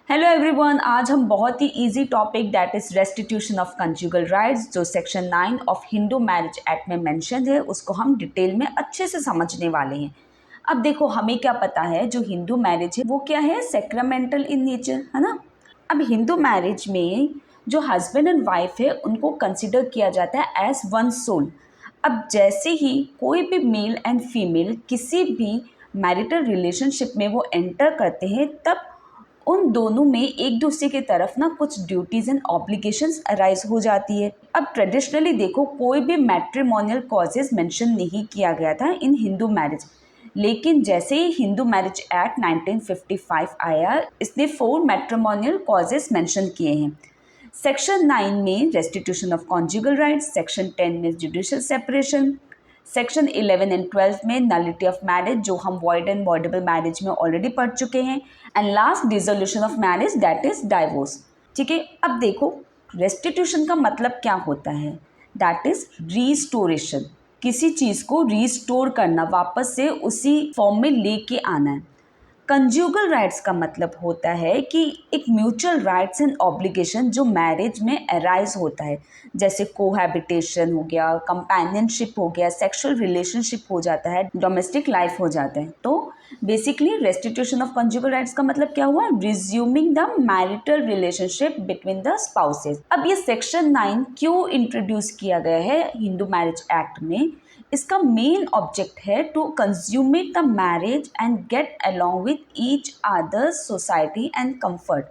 Hello everyone, आज हम बहुत ही easy topic that is restitution of conjugal rights जो section 9 of Hindu marriage act में मेंशन है उसको हम डिटेल में अच्छे से समझने वाले हैं। अब देखो, हमें क्या पता है जो हिंदू मैरिज है वो क्या है, सेक्रामेंटल इन नेचर, है ना। अब हिंदू मैरिज में जो हस्बैंड एंड वाइफ है उनको कंसिडर किया जाता है एज वन सोल। अब जैसे ही कोई भी मेल एंड फीमेल किसी भी मैरिटल रिलेशनशिप में वो एंटर करते हैं तब उन दोनों में एक दूसरे की तरफ ना कुछ ड्यूटीज एंड ऑब्लिगेशंस अराइज हो जाती है। अब ट्रेडिशनली देखो, कोई भी मैट्रिमोनियल कॉजेज मेंशन नहीं किया गया था इन हिंदू मैरिज, लेकिन जैसे ही हिंदू मैरिज एक्ट 1955 आया इसने 4 मैट्रिमोनियल कॉजेज मेंशन किए हैं। सेक्शन 9 में restitution of conjugal rights, section 10 में जुडिशियल सेपरेशन, सेक्शन 11 एंड 12 में नलिटी ऑफ मैरिज जो हम वॉइड एंड वॉइडेबल मैरिज में ऑलरेडी पढ़ चुके हैं, and last dissolution of marriage that is divorce. ठीक है, अब देखो रेस्टिट्यूशन का मतलब क्या होता है, दैट इज रीस्टोरेशन। किसी चीज़ को रीस्टोर करना, वापस से उसी फॉर्म में लेके आना है। कंज्यूगल राइट्स का मतलब होता है कि एक म्यूचुअल राइट्स एंड ऑब्लिगेशन जो मैरिज में अराइज होता है, जैसे कोहैबिटेशन हो गया, कंपेनियनशिप हो गया, सेक्सुअल रिलेशनशिप हो जाता है, डोमेस्टिक लाइफ हो जाता है। तो basically restitution of conjugal rights का मतलब क्या हुआ, resuming the marital relationship between the spouses. अब ये सेक्शन 9 क्यों इंट्रोड्यूस किया गया है हिंदू मैरिज एक्ट में, इसका मेन ऑब्जेक्ट है to consummate the marriage and get along with each other society and comfort.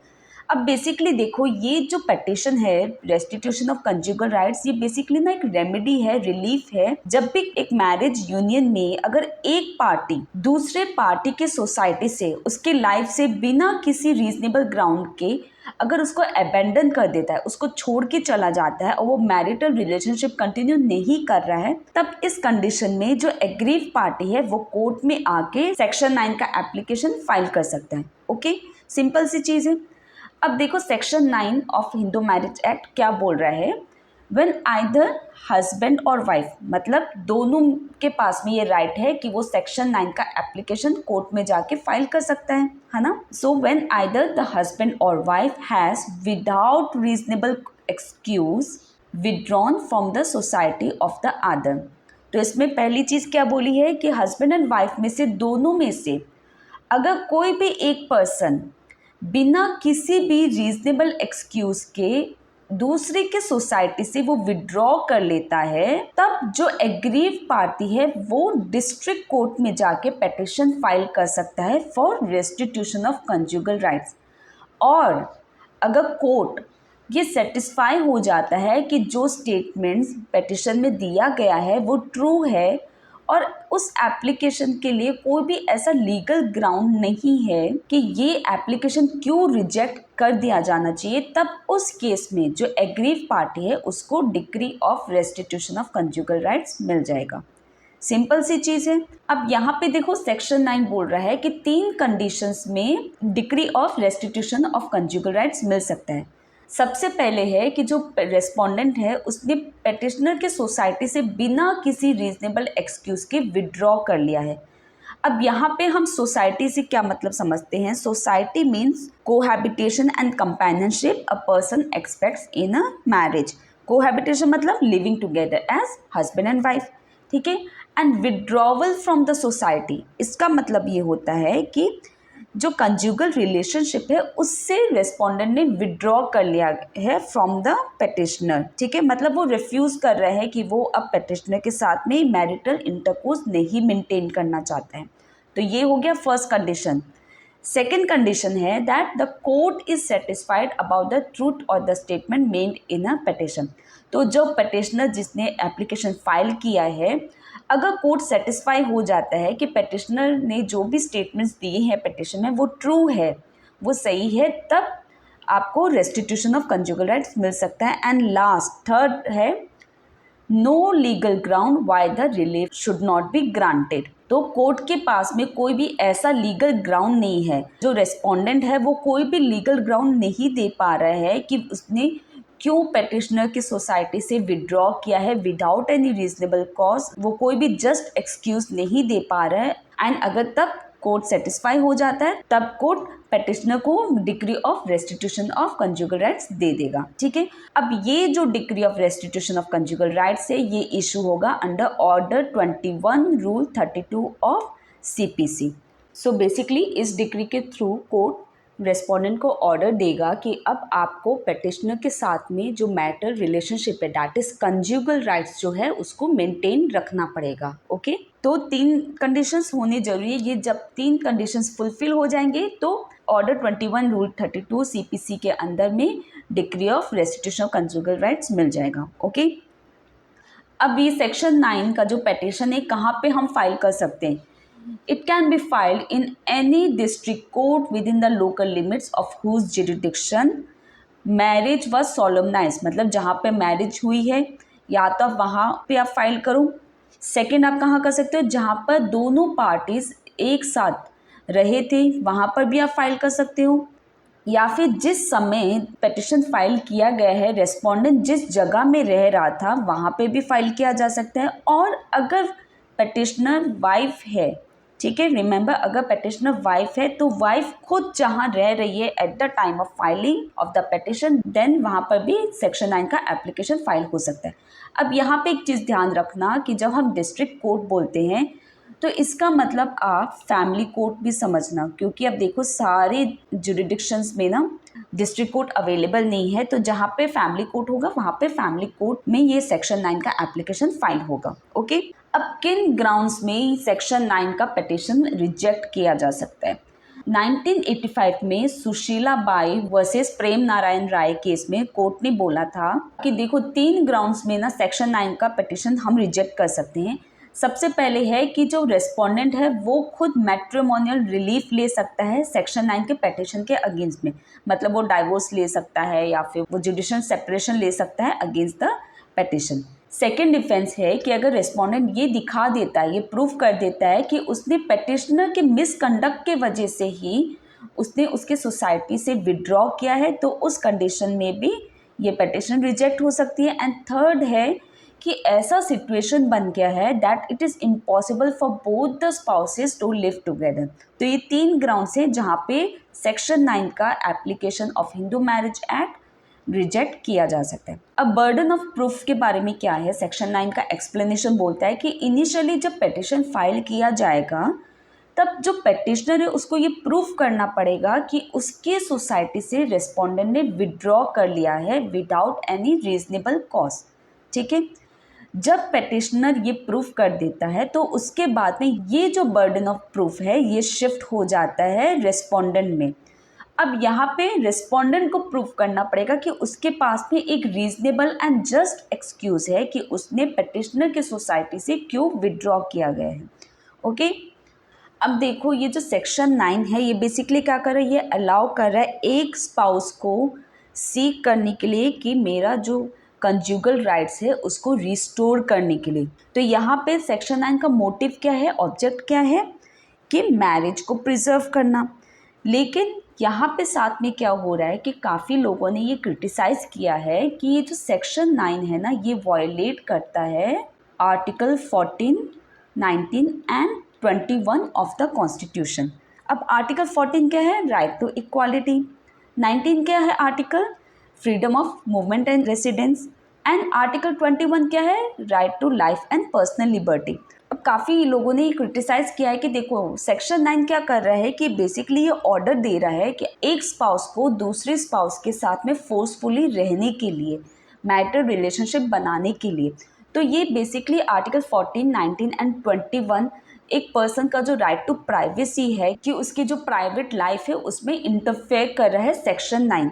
अब बेसिकली देखो, ये जो पेटिशन है रेस्टिट्यूशन ऑफ कंजुगल राइट्स, ये बेसिकली ना एक रेमेडी है, रिलीफ है। जब भी एक मैरिज यूनियन में अगर एक पार्टी दूसरे पार्टी के सोसाइटी से, उसके लाइफ से बिना किसी रीजनेबल ग्राउंड के अगर उसको अबेंडन कर देता है, उसको छोड़ के चला जाता है और वो मैरिटल रिलेशनशिप कंटिन्यू नहीं कर रहा है, तब इस कंडीशन में जो एग्रीव पार्टी है वो कोर्ट में आके सेक्शन 9 का एप्लीकेशन फाइल कर सकता है। ओके, सिंपल सी चीज़ है। अब देखो section 9 of Hindu marriage act क्या बोल रहा है, व्हेन आइदर हस्बैंड और वाइफ, मतलब दोनों के पास में ये राइट है कि वो सेक्शन 9 का एप्लीकेशन कोर्ट में जाके फाइल कर सकता है ना। So when either the husband और wife has without reasonable excuse withdrawn from the society of the other. तो इसमें पहली चीज़ क्या बोली है कि हस्बैंड एंड वाइफ में से दोनों में से अगर कोई भी एक पर्सन बिना किसी भी रीजनेबल एक्सक्यूज के दूसरे के सोसाइटी से वो विड्रॉ कर लेता है, तब जो एग्रीव पार्टी है वो डिस्ट्रिक्ट कोर्ट में जाके पिटीशन फाइल कर सकता है for restitution of conjugal rights. और अगर कोर्ट ये सेटिस्फाई हो जाता है कि जो स्टेटमेंट्स पिटीशन में दिया गया है वो ट्रू है और उस एप्लीकेशन के लिए कोई भी ऐसा लीगल ग्राउंड नहीं है कि ये एप्लीकेशन क्यों रिजेक्ट कर दिया जाना चाहिए, तब उस केस में जो एग्रीव पार्टी है उसको decree of restitution of conjugal rights मिल जाएगा। सिंपल सी चीज़ है। अब यहाँ पे देखो सेक्शन 9 बोल रहा है कि 3 कंडीशंस में decree of restitution of conjugal rights मिल सकता है। सबसे पहले है कि जो रेस्पोंडेंट है उसने पेटिशनर के सोसाइटी से बिना किसी रीजनेबल एक्सक्यूज के विड्रॉ कर लिया है। अब यहाँ पे हम सोसाइटी से क्या मतलब समझते हैं, society means cohabitation and companionship a person expects in a marriage. Cohabitation मतलब living together as husband and wife, ठीक है। And withdrawal from the society, इसका मतलब ये होता है कि जो कंजुगल रिलेशनशिप है उससे रेस्पोंडेंट ने विड्रॉ कर लिया है फ्रॉम द पेटिशनर, ठीक है। मतलब वो रिफ्यूज़ कर रहे हैं कि वो अब पेटिशनर के साथ में मैरिटल इंटरकोर्स नहीं मेंटेन करना चाहते हैं। तो ये हो गया फर्स्ट कंडीशन। सेकेंड कंडीशन है that the court is satisfied about the truth और the statement made in a petition. तो जो पिटिशनर जिसने एप्लीकेशन फाइल किया है, अगर कोर्ट सेटिस्फाई हो जाता है कि पिटिशनर ने जो भी स्टेटमेंट्स दिए हैं पिटिशन में वो ट्रू है, वो सही है, तब आपको रेस्टिट्यूशन ऑफ कंजुगल राइट्स मिल सकता है। एंड लास्ट थर्ड है no legal ground why the relief should not be granted. तो कोर्ट के पास में कोई भी ऐसा लीगल ग्राउंड नहीं है, जो रेस्पोंडेंट है वो कोई भी लीगल ग्राउंड नहीं दे पा रहा है कि उसने क्यों पेटिशनर की सोसाइटी से विड्रॉ किया है विदाउट एनी रीजनेबल कॉज, वो कोई भी जस्ट एक्सक्यूज नहीं दे पा रहा है। एंड अगर तब कोर्ट सेटिस्फाई हो जाता है तब कोर्ट पेटिशनर को decree of restitution of conjugal rights दे देगा। ठीक है, अब ये जो decree of restitution of conjugal rights है ये इशू होगा under order 21 rule 32 of CPC। So basically इस डिक्री के थ्रू कोर्ट रेस्पोंडेंट को ऑर्डर देगा कि अब आपको पेटिशनर के साथ में जो मैटर रिलेशनशिप है दैट इज कंज्यूगल राइट्स जो है उसको मेंटेन रखना पड़ेगा। ओके, तो 3 कंडीशंस होने जरूरी है। ये जब 3 कंडीशंस फुलफिल हो जाएंगे तो ऑर्डर 21 रूल 32 CPC के अंदर में decree of restitution of conjugal rights मिल जाएगा। ओके, अब ये सेक्शन 9 का जो पेटिशन है कहाँ पे हम फाइल कर सकते हैं? It can be filed in any district court within the local limits of whose jurisdiction marriage was solemnized। मतलब जहाँ पे मैरिज हुई है या तो आप वहाँ पे आप फाइल करो। सेकेंड, आप कहाँ कर सकते हो? जहाँ पर दोनों पार्टीज एक साथ रहे थे वहाँ पर भी आप फाइल कर सकते हो, या फिर जिस समय पिटिशन फाइल किया गया है रेस्पोंडेंट जिस जगह में रह रहा था वहाँ पे भी फाइल किया जा सकता है। और अगर पिटिशनर वाइफ है, ठीक है, रिमेंबर अगर पेटिशनर वाइफ है तो वाइफ खुद जहाँ रह रही है at the time of filing of the petition then वहाँ पर भी सेक्शन 9 का एप्लीकेशन फाइल हो सकता है। अब यहाँ पे एक चीज़ ध्यान रखना कि जब हम डिस्ट्रिक्ट कोर्ट बोलते हैं तो इसका मतलब आप फैमिली कोर्ट भी समझना, क्योंकि अब देखो सारे जुरिडिक्शंस में ना डिस्ट्रिक्ट कोर्ट अवेलेबल नहीं है, तो जहाँ पे फैमिली कोर्ट होगा वहाँ पे फैमिली कोर्ट में ये सेक्शन 9 का एप्लीकेशन फाइल होगा। ओके, अब किन ग्राउंड्स में सेक्शन 9 का पिटिशन रिजेक्ट किया जा सकता है? 1985 में सुशीला बाई वर्सेस प्रेम नारायण राय केस में कोर्ट ने बोला था कि देखो 3 ग्राउंड्स में ना सेक्शन 9 का पिटिशन हम रिजेक्ट कर सकते हैं। सबसे पहले है कि जो रेस्पोंडेंट है वो खुद मैट्रिमोनियल रिलीफ ले सकता है सेक्शन 9 के पिटिशन के अगेंस्ट में, मतलब वो डाइवोर्स ले सकता है या फिर वो जुडिशियल सेपरेशन ले सकता है against the petition. Second defence है कि अगर रेस्पोंडेंट ये दिखा देता है, ये प्रूव कर देता है कि उसने पिटिशनर के मिसकंडक्ट के वजह से ही उसने उसके सोसाइटी से विड्रॉ किया है, तो उस कंडीशन में भी ये पिटिशन रिजेक्ट हो सकती है। एंड थर्ड है कि ऐसा सिचुएशन बन गया है that it is impossible for both the spouses to live together. तो ये 3 ग्राउंड्स हैं जहाँ पे सेक्शन 9 का application of Hindu marriage act reject किया जा सकता है। अब बर्डन ऑफ प्रूफ के बारे में क्या है? सेक्शन 9 का एक्सप्लेनेशन बोलता है कि इनिशियली जब पिटिशन फाइल किया जाएगा तब जो पेटिशनर है उसको ये प्रूफ करना पड़ेगा कि उसके सोसाइटी से रेस्पोंडेंट ने विड्रॉ कर लिया है विदाउट एनी रीजनेबल कॉज। ठीक है, जब पेटिशनर ये प्रूफ कर देता है तो उसके बाद में ये जो बर्डन ऑफ प्रूफ है ये शिफ्ट हो जाता है रेस्पोंडेंट में। अब यहाँ पे रेस्पोंडेंट को प्रूफ करना पड़ेगा कि उसके पास में एक रीजनेबल एंड जस्ट एक्सक्यूज़ है कि उसने पेटिशनर के सोसाइटी से क्यों विड्रॉ किया गया है। ओके, अब देखो ये जो सेक्शन 9 है ये बेसिकली क्या कर रहा है, ये अलाउ कर रहा है एक स्पाउस को सीक करने के लिए कि मेरा जो कंज्यूगल राइट्स है उसको रिस्टोर करने के लिए। तो यहाँ पे सेक्शन 9 का मोटिव क्या है, ऑब्जेक्ट क्या है कि मैरिज को प्रिजर्व करना। लेकिन यहाँ पे साथ में क्या हो रहा है कि काफ़ी लोगों ने ये क्रिटिसाइज़ किया है कि ये जो सेक्शन 9 है ना ये वायलेट करता है article 14, 19 and 21 of the constitution. अब आर्टिकल 14 क्या है, राइट टू इक्वालिटी। 19 क्या है article, freedom of movement and residence. And article 21 क्या है, right to life and personal liberty. अब काफ़ी लोगों ने ये क्रिटिसाइज़ किया है कि देखो सेक्शन 9 क्या कर रहा है कि बेसिकली ये ऑर्डर दे रहा है कि एक स्पाउस को दूसरे स्पाउस के साथ में फोर्सफुली रहने के लिए, मैरिटल रिलेशनशिप बनाने के लिए। तो ये बेसिकली आर्टिकल 14, 19 एंड 21 एक पर्सन का जो राइट टू प्राइवेसी है कि उसकी जो प्राइवेट लाइफ है उसमें इंटरफेयर कर रहा है सेक्शन 9।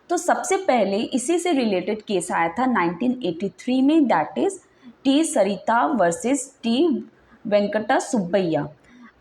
तो सबसे पहले इसी से रिलेटेड केस आया था 1983 में, that is T Sarita versus T Venkata Subbaiah.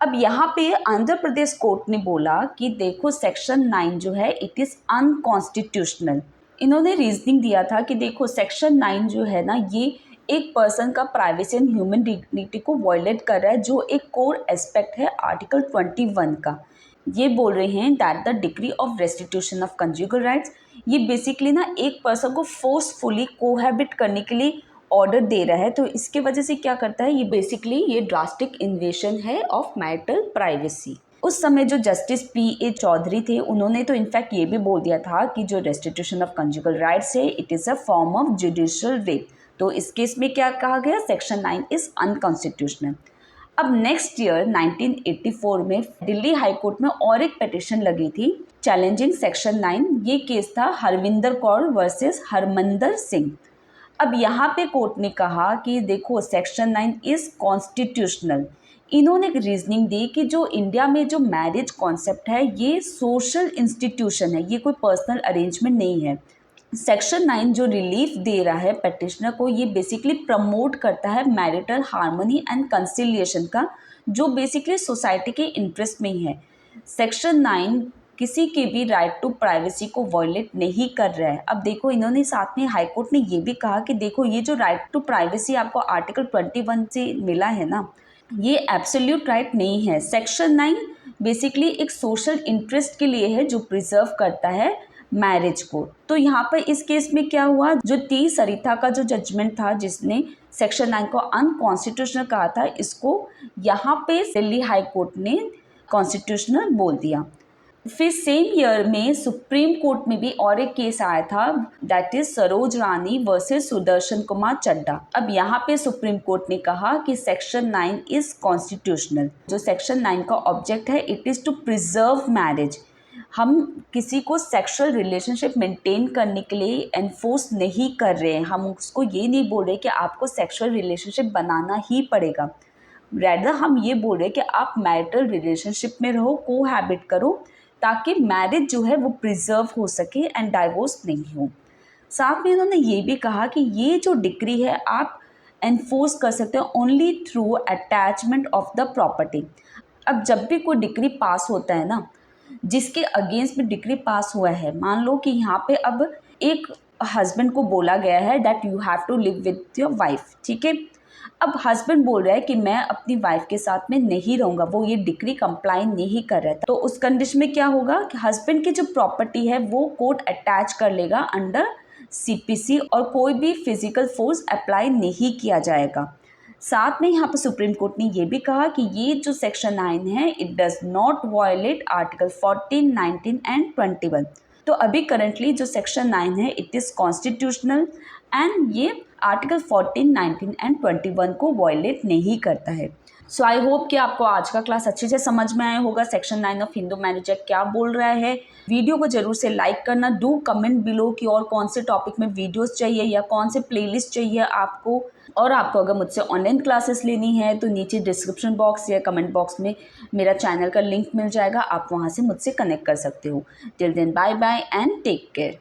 अब यहाँ पे आंध्र प्रदेश कोर्ट ने बोला कि देखो सेक्शन 9 जो है इट इज़ अनकॉन्स्टिट्यूशनल। इन्होंने रीजनिंग दिया था कि देखो सेक्शन 9 जो है ना ये एक पर्सन का प्राइवेसी एंड ह्यूमन डिग्निटी को वायलेट कर रहा है, जो एक कोर एस्पेक्ट है आर्टिकल 21 का। ये बोल रहे हैं that the degree of restitution of conjugal rights ये बेसिकली ना एक पर्सन को फोर्सफुली कोहैबिट करने के लिए ऑर्डर दे रहा है। तो इसके वजह से क्या करता है, ये बेसिकली ये ड्रास्टिक इन्वेशन है ऑफ मैरिटल प्राइवेसी। उस समय जो जस्टिस P.A. चौधरी थे, उन्होंने तो इनफैक्ट ये भी बोल दिया था कि जो रेस्टिट्यूशन ऑफ कंजुगल राइट्स है it is a form of judicial rape. तो इस केस में क्या कहा गया, सेक्शन 9 इज़ अनकॉन्स्टिट्यूशनल। अब नेक्स्ट ईयर 1984 में दिल्ली हाई कोर्ट में और एक पिटिशन लगी थी चैलेंजिंग सेक्शन 9। ये केस था हरविंदर कौर वर्सेस हरमंदर सिंह। अब यहाँ पे कोर्ट ने कहा कि देखो सेक्शन 9 इज़ कॉन्स्टिट्यूशनल। इन्होंने एक रीजनिंग दी कि जो इंडिया में जो मैरिज कॉन्सेप्ट है ये सोशल इंस्टीट्यूशन है, ये कोई पर्सनल अरेंजमेंट नहीं है। सेक्शन 9 जो रिलीफ दे रहा है पेटिशनर को, ये बेसिकली प्रमोट करता है मैरिटल हार्मनी एंड कंसिलिएशन का, जो बेसिकली सोसाइटी के इंटरेस्ट में ही है। सेक्शन 9 किसी के भी राइट टू प्राइवेसी को वॉयलेट नहीं कर रहा है। अब देखो इन्होंने साथ में हाई कोर्ट ने ये भी कहा कि देखो ये जो राइट टू प्राइवेसी आपको आर्टिकल 21 से मिला है ना, ये एब्सोल्यूट राइट नहीं है। सेक्शन 9 बेसिकली एक सोशल इंटरेस्ट के लिए है जो प्रिजर्व करता है मैरिज को। तो यहाँ पर इस केस में क्या हुआ, जो टी सरिता का जो जजमेंट था जिसने सेक्शन 9 को अनकॉन्स्टिट्यूशनल कहा था, इसको यहाँ पे दिल्ली हाई कोर्ट ने कॉन्स्टिट्यूशनल बोल दिया। फिर सेम ईयर में सुप्रीम कोर्ट में भी और एक केस आया था, that is Saroj Rani versus Sudarshan Kumar Chadha. अब यहाँ पे सुप्रीम कोर्ट ने कहा कि सेक्शन 9 इज कॉन्स्टिट्यूशनल। जो सेक्शन 9 का ऑब्जेक्ट है it is to preserve marriage. हम किसी को सेक्सुअल रिलेशनशिप मेंटेन करने के लिए एनफोर्स नहीं कर रहे हैं, हम उसको ये नहीं बोल रहे कि आपको सेक्सुअल रिलेशनशिप बनाना ही पड़ेगा। रैदर हम ये बोल रहे हैं कि आप मैरिटल रिलेशनशिप में रहो, को हैबिट करो, ताकि मैरिज जो है वो प्रिजर्व हो सके एंड डाइवोर्स नहीं हो। साथ में इन्होंने ये भी कहा कि ये जो डिक्री है आप एनफोर्स कर सकते हो only through attachment of the property. अब जब भी कोई डिक्री पास होता है ना, जिसके अगेंस्ट में डिक्री पास हुआ है, मान लो कि यहाँ पे अब एक हस्बैंड को बोला गया है that you have to live with your wife, ठीक है। अब हस्बैंड बोल रहा है कि मैं अपनी वाइफ के साथ में नहीं रहूँगा, वो ये डिक्री कंप्लाई नहीं कर रहा था, तो उस कंडीशन में क्या होगा कि हस्बैंड की जो प्रॉपर्टी है वो कोर्ट अटैच कर लेगा अंडर CPC और कोई भी फिजिकल फोर्स अप्लाई नहीं किया जाएगा। साथ में यहाँ पर सुप्रीम कोर्ट ने ये भी कहा कि ये जो सेक्शन 9 है it does not violate article 14, 19 and 21। तो अभी करंटली जो सेक्शन 9 है इट इज़ कॉन्स्टिट्यूशनल एंड ये आर्टिकल 14, 19 एंड 21 को वायलेट नहीं करता है। सो आई होप कि आपको आज का क्लास अच्छे से समझ में आया होगा section 9 of Hindu marriage act क्या बोल रहा है। वीडियो को जरूर से लाइक करना, डू कमेंट बिलो कि और कौन से टॉपिक में वीडियोस चाहिए या कौन से प्लेलिस्ट चाहिए आपको। और आपको अगर मुझसे ऑनलाइन क्लासेस लेनी है तो नीचे डिस्क्रिप्शन बॉक्स या कमेंट बॉक्स में मेरा चैनल का लिंक मिल जाएगा, आप वहाँ से मुझसे कनेक्ट कर सकते हो। Till then bye bye and take care.